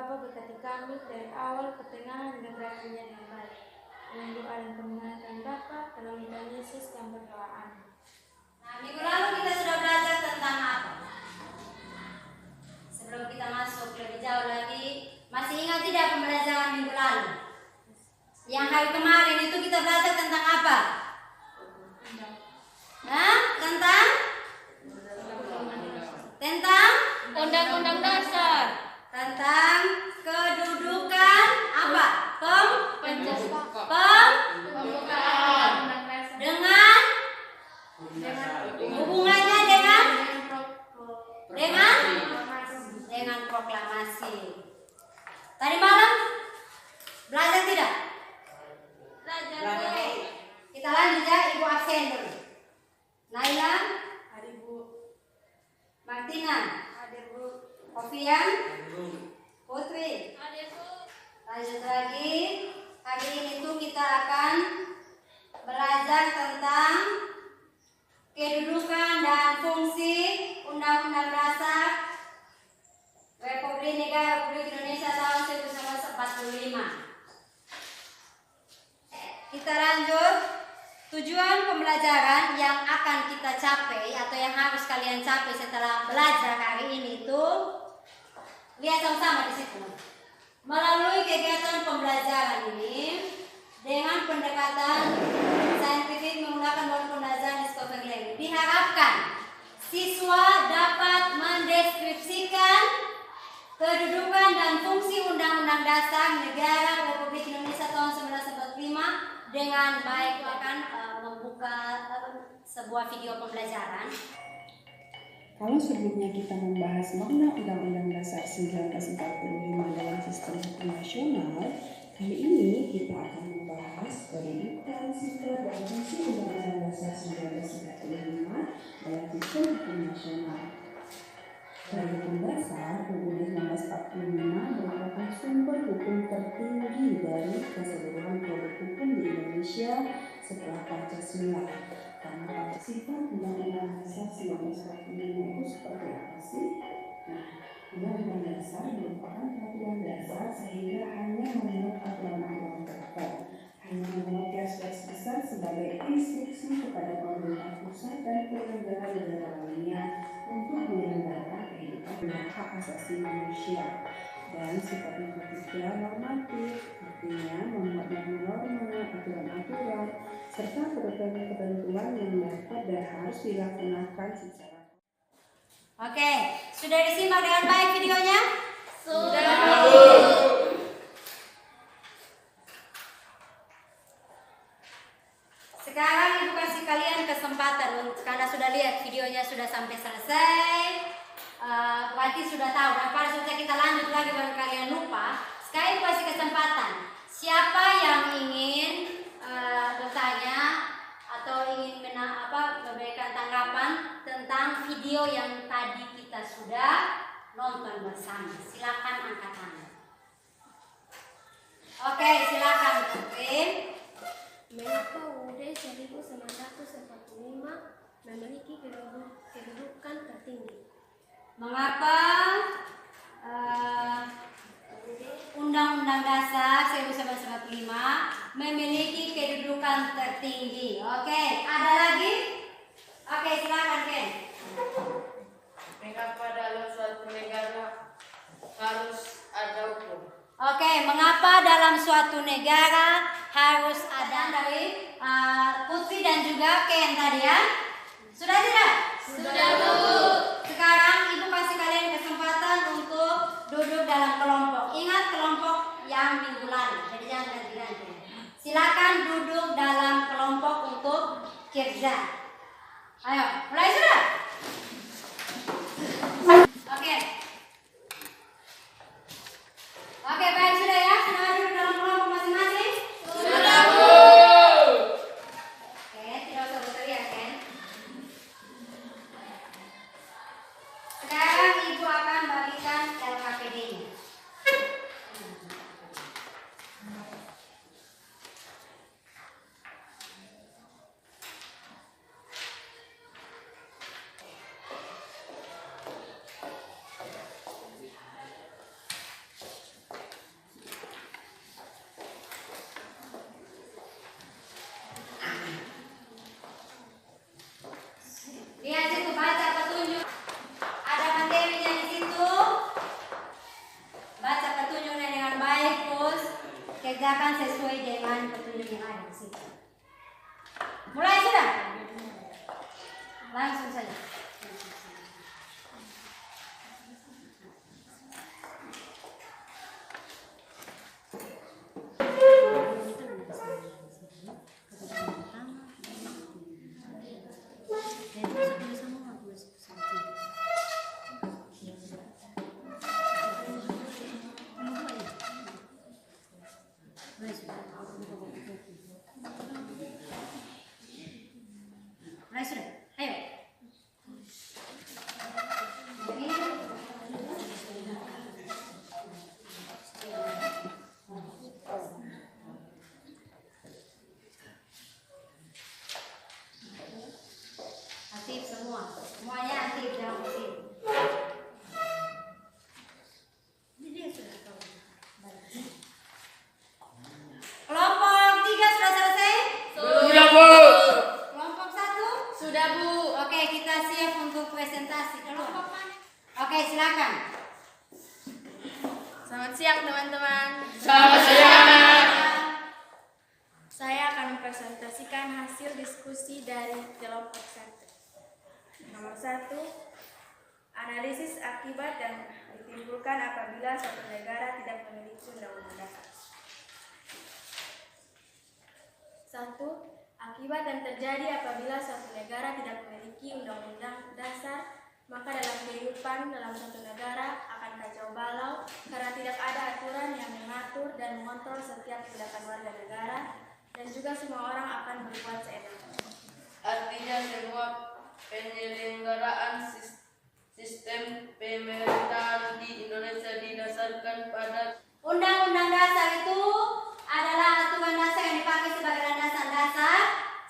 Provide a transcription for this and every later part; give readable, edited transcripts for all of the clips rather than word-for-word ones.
Bapa berkati kami dari awal, pertengahan, dan akhirnya dengan baik. Dengan doa dan kemenangan Bapa, dalam nama Yesus kami berdoa. Amin. Nah, minggu lalu kita sudah belajar tentang apa? Sebelum kita masuk lebih jauh lagi, masih ingat tidak pembelajaran minggu lalu? Yang hari kemarin itu kita belajar tentang apa? Nah, tentang Undang-Undang Dasar. Tentang kedudukan apa? Pembukaan. Dengan hubungannya dengan proklamasi. Tadi malam belajar tidak? Oke. Kita lanjut ya, Ibu absen dulu. Naila, Hari Bu, Martina, hadir Bu. Ovian, Putri. Lanjut lagi. Hari ini tuh kita akan belajar tentang kedudukan dan fungsi Undang-Undang Dasar Republik Indonesia tahun 1945. Kita lanjut. Tujuan pembelajaran yang akan kita capai atau yang harus kalian capai setelah belajar hari ini itu, lihat sama-sama di situ. Melalui kegiatan pembelajaran ini dengan pendekatan saintifik menggunakan modul pembelajaran Discover Learning, diharapkan siswa dapat mendeskripsikan kedudukan dan fungsi Undang-Undang Dasar Negara Republik Indonesia tahun 1945 dengan baik. Akan membuka sebuah video pembelajaran. Kalau sebelumnya kita membahas makna Undang-Undang Dasar 1945 dalam sistem hukum nasional, kali ini kita akan membahas kedudukan, sifat, dan fungsi Undang-Undang Dasar 1945 dalam sistem hukum nasional. Hukum Dasar UUD 1945 merupakan sumber hukum tertinggi dari keseluruhan produk hukum di Indonesia setelah Pancasila. Karena sifat Undang-Undang Dasar 1945 itu seperti apa sih? Nah, Undang-Undang Dasar merupakan peraturan dasar sehingga hanya memuat aturan-aturan pokok, hanya memuat garis-garis besar sebagai instruksi kepada pemerintah pusat dan penyelenggara negara lainnya untuk menyelenggarakan kehidupan dan hak asasi manusia. Dan sifatnya ketiga normatif, artinya memuat norma-norma, aturan-aturan, serta ketentuan yang dapat dan harus dilaksanakan secara. Oke, sudah disimak dengan baik videonya? Sudah. Sekarang Ibu kasih kalian kesempatan karena sudah lihat videonya sudah sampai selesai. Berarti sudah tahu. Daripada sudah kita lanjut lagi baru kalian lupa. Sekarang Ibu kasih kesempatan. Siapa yang ingin bertanya atau ingin memberikan tanggapan tentang video yang tadi kita sudah nonton bersama? Silakan angkat tangan. Oke, silakan Putri. Mengapa UUD 1945 memiliki kedudukan tertinggi? Mengapa Undang-Undang Dasar 1945 memiliki kedudukan tertinggi? Oke, ada lagi? Oke, silakan Ken. Mengapa dalam suatu negara harus ada hukum? Oke, mengapa dalam suatu negara harus ada dari Putri dan juga Ken tadi ya? Sudah tidak? Sudah, Bu. Sekarang Ibu kasih kalian kesempatan untuk duduk dalam kelompok. Ingat kelompok yang minggu lalu, jadi jangan ganti-ganti. Silakan duduk dalam kelompok untuk kerja. Ayo, mulai sudah? Oke. Oke, baik sudah ya. Sudah duduk dalam kelompok masing-masing? Sudah, Bu. Oke, tidak usah berteriak kan? Sekarang Ibu akan bagikan LKPD-nya. kerjakan sesuai dengan petunjuk yang ada di situ. Mulai sudah? Langsung saja. Mulai sudah? Ayo. Aktif semua. Semuanya aktif dalam mesin. Ini dia sudah tahu. Kelompok 3 sudah selesai? Sudah, Bu. Kelompok 1? Sudah, Bu. Oke, kita siap untuk presentasi. Kelompok mana? Oke, silakan. Selamat siang teman-teman. Selamat siang. Saya akan mempresentasikan hasil diskusi dari kelompok 1. Nomor 1, analisis akibat yang ditimbulkan apabila suatu negara tidak memiliki undang-undang dasar. 1. Akibat yang terjadi apabila suatu negara tidak memiliki undang-undang dasar, maka dalam kehidupan dalam suatu negara akan kacau balau karena tidak ada aturan yang mengatur dan mengontrol setiap tindakan warga negara, dan juga semua orang akan berbuat seenaknya. Artinya semua penyelenggaraan sistem pemerintahan di Indonesia didasarkan pada Undang-undang dasar itu adalah aturan dasar yang dipakai sebagai landasan dasar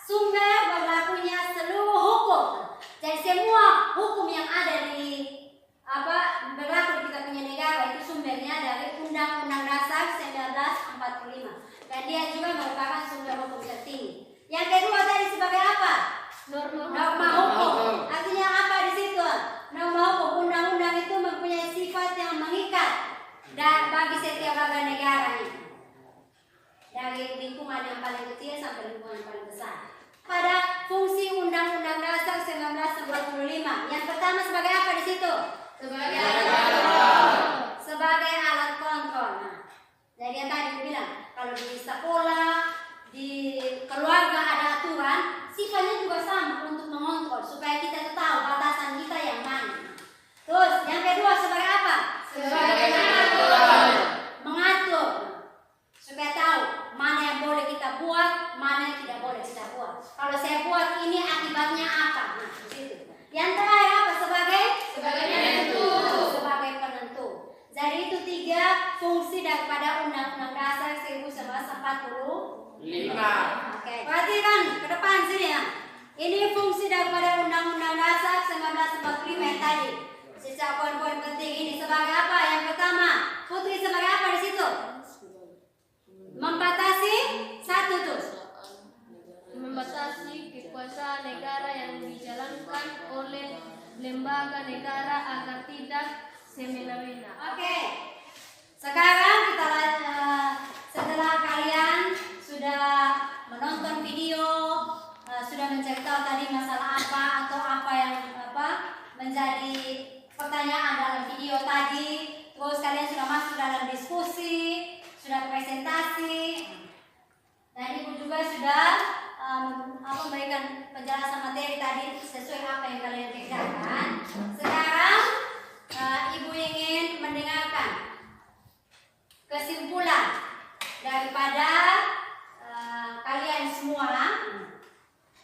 sumber berlakunya seluruh hukum. Jadi semua hukum yang ada di berlaku di kita punya negara itu sumbernya dari Undang-Undang Dasar 1945, dan dia juga merupakan sumber hukum tertinggi. Yang kedua tadi sebagai apa? Norma hukum. Artinya apa di situ? Norma hukum, undang-undang itu mempunyai sifat yang mengikat dan bagi setiap warga negaranya, dari lingkungan yang paling kecil sampai lingkungan yang paling besar. Pada fungsi Undang-Undang Dasar 1945, yang pertama sebagai apa di situ? Sebagai alat kontrol. Nah, jadi yang tadi aku bilang, kalau di sekolah, di keluarga ada aturan, sifatnya juga sama untuk mengontrol supaya kita tahu batasan kita yang mana. Terus yang kedua sebagai apa? Sebagai mengatur supaya tahu mana yang boleh kita buat, mana yang tidak boleh kita buat. Kalau saya buat ini akibatnya apa? Nah, di situ. Yang terakhir apa? Sebagai penentu. Sebagai penentu. Jadi itu 3 fungsi daripada Undang-Undang Dasar 1945. Oke. Perhatikan ke depan sini ya. Ini fungsi daripada Undang-Undang Dasar 1945 yang tadi. Sisa poin-poin penting ini sebagai apa? Yang pertama, Putri sebagai apa di situ? Membatasi satu tuh. Membatasi kekuasaan negara yang dijalankan oleh lembaga negara agar tidak semena-mena. Oke. Sekarang kita setelah kalian sudah menonton video, sudah mencari tahu tadi masalah apa atau apa yang menjadi pertanyaan dalam video tadi, terus kalian sudah masuk dalam diskusi, sudah presentasi, dan ibu juga sudah memberikan penjelasan materi tadi sesuai apa yang kalian kerjakan. Sekarang ibu ingin mendengarkan kesimpulan daripada kalian semua.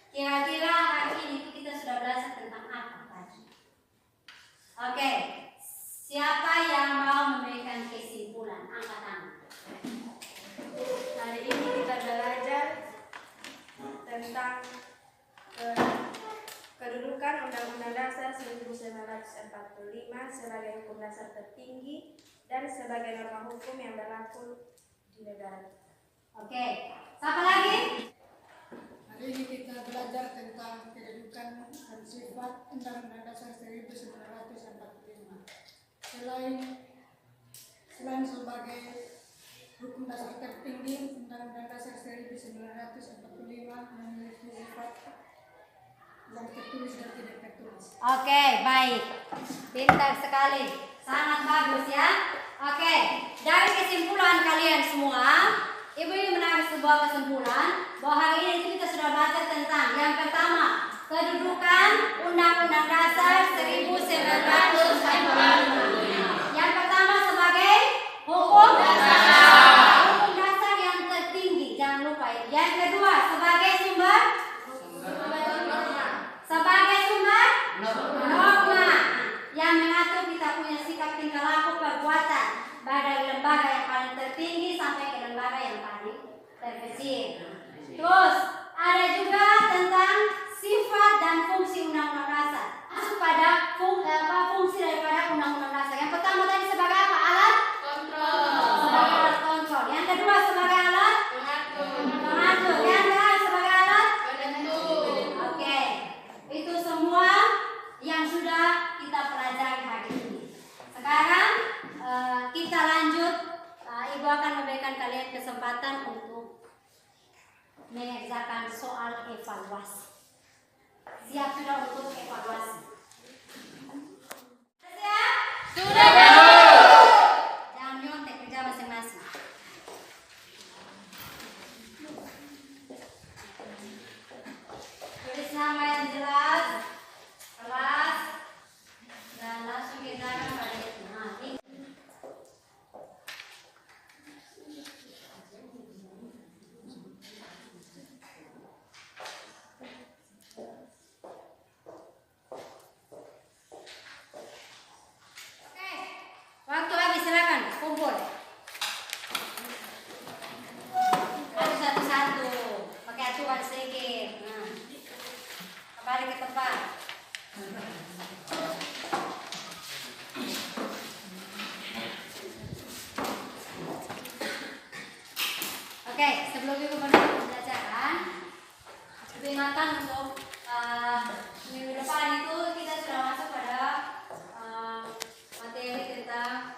Kira-kira hari ini kita sudah belajar tentang apa tadi? Oke, siapa yang mau memberikan kesimpulan? Angkat tangan. Hari ini kita belajar tentang kedudukan Undang-Undang Dasar 1945 sebagai hukum dasar tertinggi dan sebagai norma hukum yang berlaku di negara kita. Oke, siapa lagi? Hari ini kita belajar tentang kedudukan dan sifat Undang-Undang Dasar 1945. Selain sebagai hukum dasar tertinggi Undang-Undang Dasar 1945 memiliki sifat yang tertulis dan tidak tertulis. Oke, baik. Pintar sekali. Sangat bagus ya. Oke, dari kesimpulan kalian semua, Ibu ingin menarik sebuah kesimpulan bahwa hari ini kita sudah baca tentang yang pertama, kedudukan Undang-Undang Dasar 1945. Yang pertama sebagai hukum dasar yang tertinggi, jangan lupa itu. Yang kedua sebagai sumber norma yang mengatur kita punya sikap tingkah laku perbuatan baik dari lembaga yang paling tertinggi sampai ke lembaga yang paling terkecil. Terus ada juga tentang sifat dan fungsi undang-undang dasar. Masuk pada fungsi daripada undang-undang dasar. Yang pertama tadi sebagai apa? Alat kontrol. Sebagai alat kontrol. Yang kedua sebagai alat pengatur. Yang terakhir sebagai alat penentu. Oke, itu semua yang sudah kita pelajari hari ini. Sekarang kita lanjut. Ibu akan memberikan kalian kesempatan untuk mengerjakan soal evaluasi. Siap sudah untuk evaluasi? Siap? Sudah. Jangan nyontek, kerja masing-masing. Tulis nama yang jelas, kelas, dan langsung kerjakan pada itu. Nah, ini. Waktu habis, silakan kumpul. Harus satu-satu, pakai aturan sedikit. Nah, kembali ke tempat. Oke, sebelum Ibu menutup pembelajaran, Ibu ingatkan untuk minggu depan itu kita sudah masuk pada materi tentang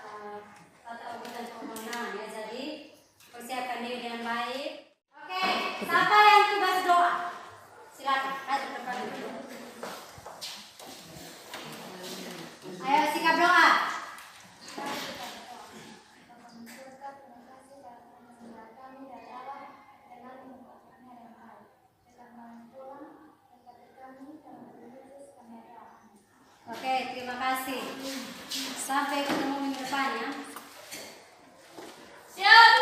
tata ukur dan pemenang ya, jadi persiapkan diri dengan baik. Oke, siapa yang tugas doa? Silakan, hadir depan dulu. Ayo sikap doa. Oke, terima kasih. Sampai ketemu minggu depan ya. Siap.